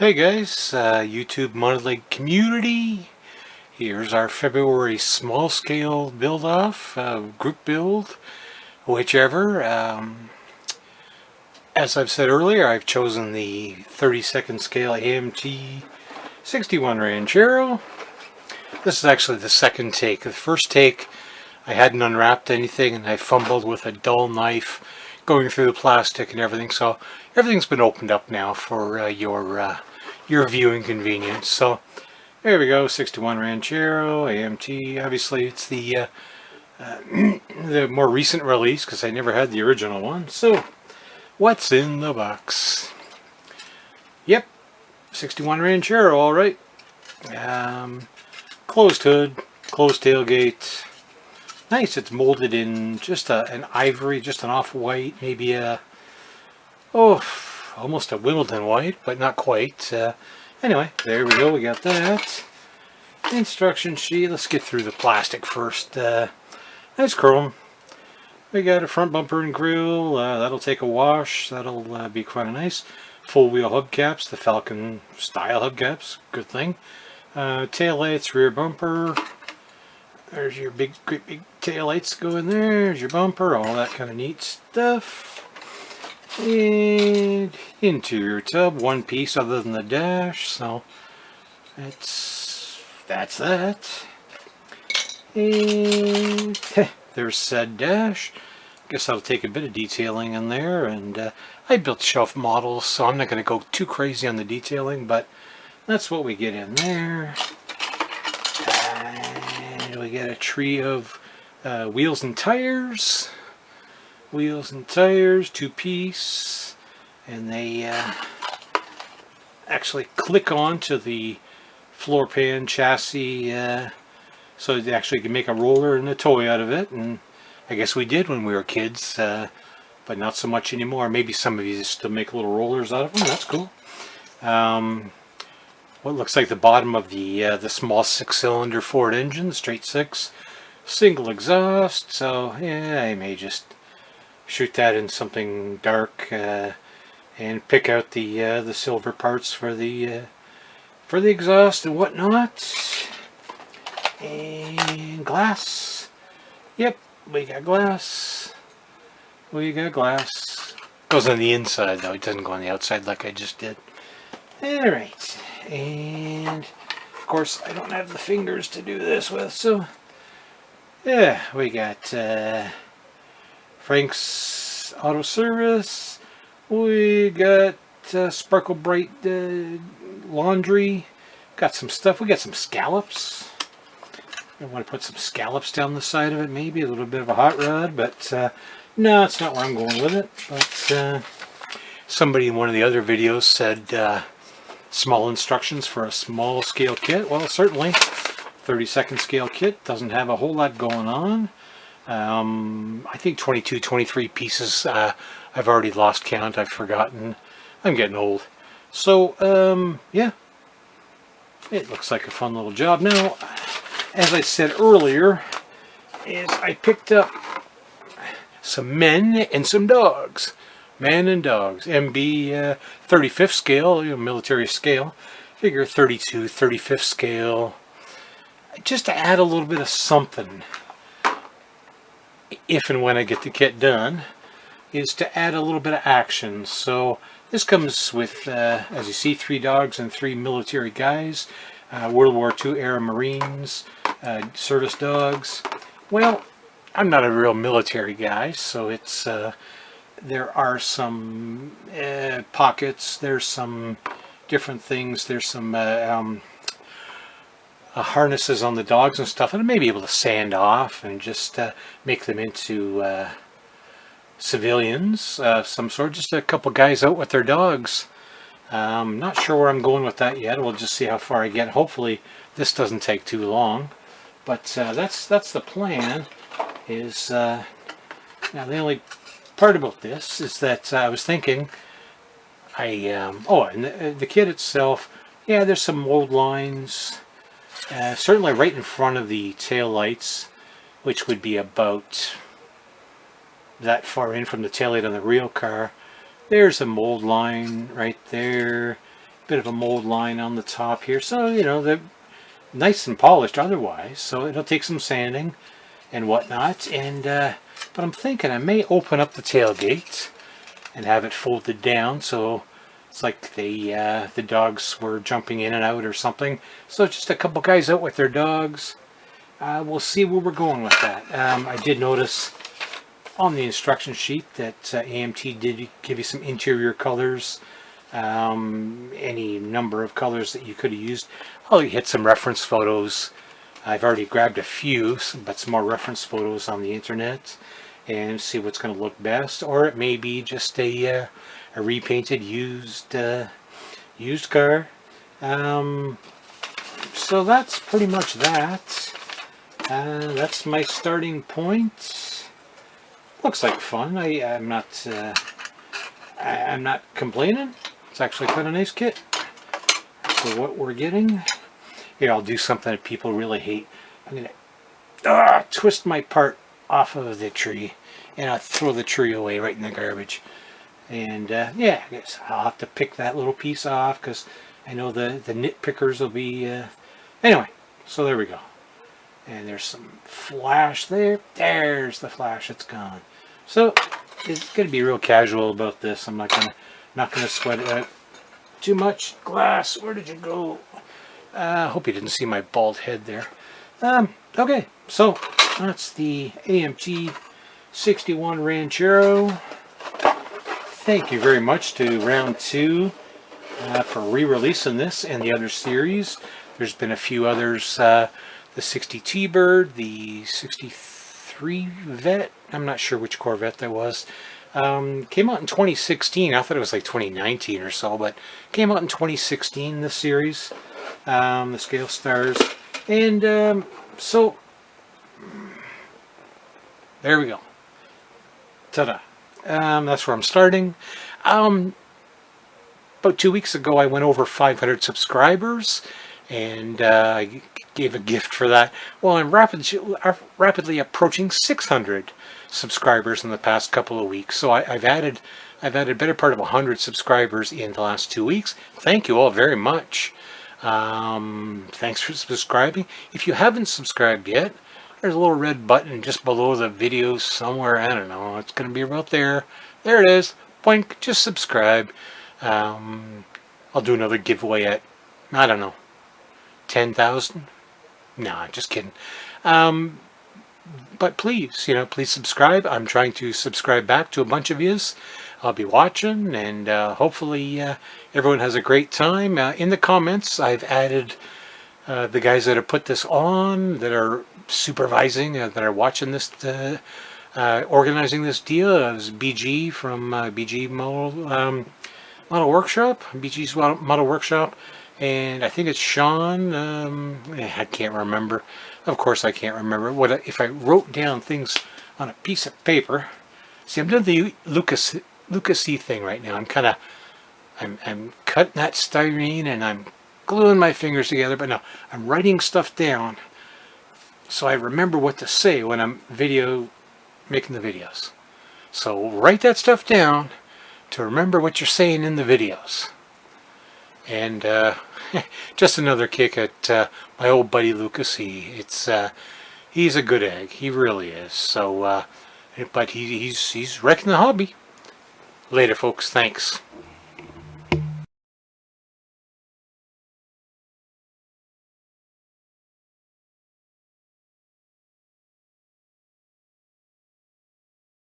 Hey guys, YouTube monthly community. Here's our February small scale build off, group build, whichever. As I've said earlier, I've chosen the 32nd scale AMT 61 Ranchero. This is actually the second take. The first take, I hadn't unwrapped anything and I fumbled with a dull knife going through the plastic and everything, so everything's been opened up now for your viewing convenience. So there we go, 61 Ranchero AMT. Obviously it's the the more recent release because I never had the original one. So what's in the box? Yep, 61 Ranchero, all right. Closed hood, closed tailgate. Nice, it's molded in just an ivory, just an off-white, maybe almost a Wimbledon white, but not quite. Anyway, there we go, we got that. Instruction sheet, let's get through the plastic first. Nice chrome. We got a front bumper and grille, that'll take a wash, that'll be quite nice. Full wheel hubcaps, the Falcon style hubcaps, good thing. Tail lights, rear bumper. There's your great big tail lights going there. There's your bumper, all that kind of neat stuff. And interior tub, one piece other than the dash, so that's that. And there's said dash. Guess I'll take a bit of detailing in there, and I built shelf models, so I'm not going to go too crazy on the detailing, but that's what we get in there. We get a tree of wheels and tires. Wheels and tires, two-piece, and they actually click onto the floor pan chassis, so they actually can make a roller and a toy out of it. And I guess we did when we were kids, but not so much anymore. Maybe some of you still make little rollers out of them. That's cool. What looks like the bottom of the small six-cylinder Ford engine, straight six, single exhaust. So yeah, I may just shoot that in something dark and pick out the silver parts for the exhaust and whatnot. And glass. Yep, we got glass. We got glass. Goes on the inside though; it doesn't go on the outside like I just did. All right. And of course I don't have the fingers to do this with, so yeah, we got Frank's Auto Service, we got Sparkle Bright Laundry, got some stuff, we got some scallops. I want to put some scallops down the side of it, maybe a little bit of a hot rod, but no, it's not where I'm going with it. But somebody in one of the other videos said small instructions for a small scale kit. Well, certainly 32nd scale kit doesn't have a whole lot going on. I think 22, 23 pieces. I've already lost count. I've forgotten. I'm getting old. So yeah, it looks like a fun little job. Now, as I said earlier, is I picked up some men and some dogs. Men and dogs, MB 35th scale, military scale, figure 32, 35th scale, just to add a little bit of something, if and when I get the kit done, is to add a little bit of action. So this comes with, as you see, 3 dogs and 3 military guys, World War II era Marines, service dogs. Well, I'm not a real military guy, so it's there are some pockets, there's some different things, there's some harnesses on the dogs and stuff, and I may be able to sand off and just make them into civilians, some sort, just a couple guys out with their dogs. Not sure where I'm going with that yet. We'll just see how far I get. Hopefully this doesn't take too long, but that's the plan. Is now the only part about this is that I was thinking, and the kit itself, yeah, there's some mold lines, certainly right in front of the tail lights, which would be about that far in from the taillight on the real car. There's a mold line right there, bit of a mold line on the top here, so you know they're nice and polished otherwise. So it'll take some sanding and whatnot. And but I'm thinking I may open up the tailgate and have it folded down so it's like the dogs were jumping in and out or something. So just a couple guys out with their dogs. We'll see where we're going with that. I did notice on the instruction sheet that AMT did give you some interior colors, any number of colors that you could have used. I'll hit some reference photos. I've already grabbed a few, but some more reference photos on the internet and see what's going to look best. Or it may be just a repainted used car. So that's pretty much that. That's my starting point. Looks like fun. I'm not complaining. It's actually quite a nice kit. So what we're getting here, I'll do something that people really hate. I'm gonna twist my part off of the tree, and I'll throw the tree away right in the garbage. And yeah, I guess I'll have to pick that little piece off because I know the nitpickers will be. Anyway, so there we go. And there's some flash there. There's the flash. It's gone. So it's going to be real casual about this. I'm not gonna sweat it out too much. Glass, where did you go? I hope you didn't see my bald head there. Okay, so that's the AMT 61 Ranchero. Thank you very much to Round 2 for re-releasing this and the other series. There's been a few others. The 60 T-Bird, the 63 Vet. I'm not sure which Corvette that was. Came out in 2016. I thought it was like 2019 or so, but came out in 2016, this series. The Scale Stars. And so, there we go. Ta-da. That's where I'm starting. About 2 weeks ago, I went over 500 subscribers, and I gave a gift for that. Well, I'm rapidly approaching 600 subscribers in the past couple of weeks. So I've added a better part of 100 subscribers in the last 2 weeks. Thank you all very much. Thanks for subscribing. If you haven't subscribed yet, there's a little red button just below the video somewhere. I don't know. It's going to be about there. There it is. Boink. Just subscribe. I'll do another giveaway at, I don't know, 10,000? Nah, just kidding. But please, please subscribe. I'm trying to subscribe back to a bunch of yous. I'll be watching, and hopefully everyone has a great time. In the comments, I've added the guys that have put this on, that are supervising, that are watching this, organizing this deal. It was BG from BG Model Workshop, BG's Model Workshop, and I think it's Sean. I can't remember. Of course, I can't remember. If I wrote down things on a piece of paper? See, I'm doing the Lucasy thing right now. I'm cutting that styrene and I'm gluing my fingers together. But no, I'm writing stuff down so I remember what to say when I'm making the videos. So write that stuff down to remember what you're saying in the videos. And just another kick at my old buddy Lucas. He's a good egg. He really is. So, but he's wrecking the hobby. Later, folks. Thanks.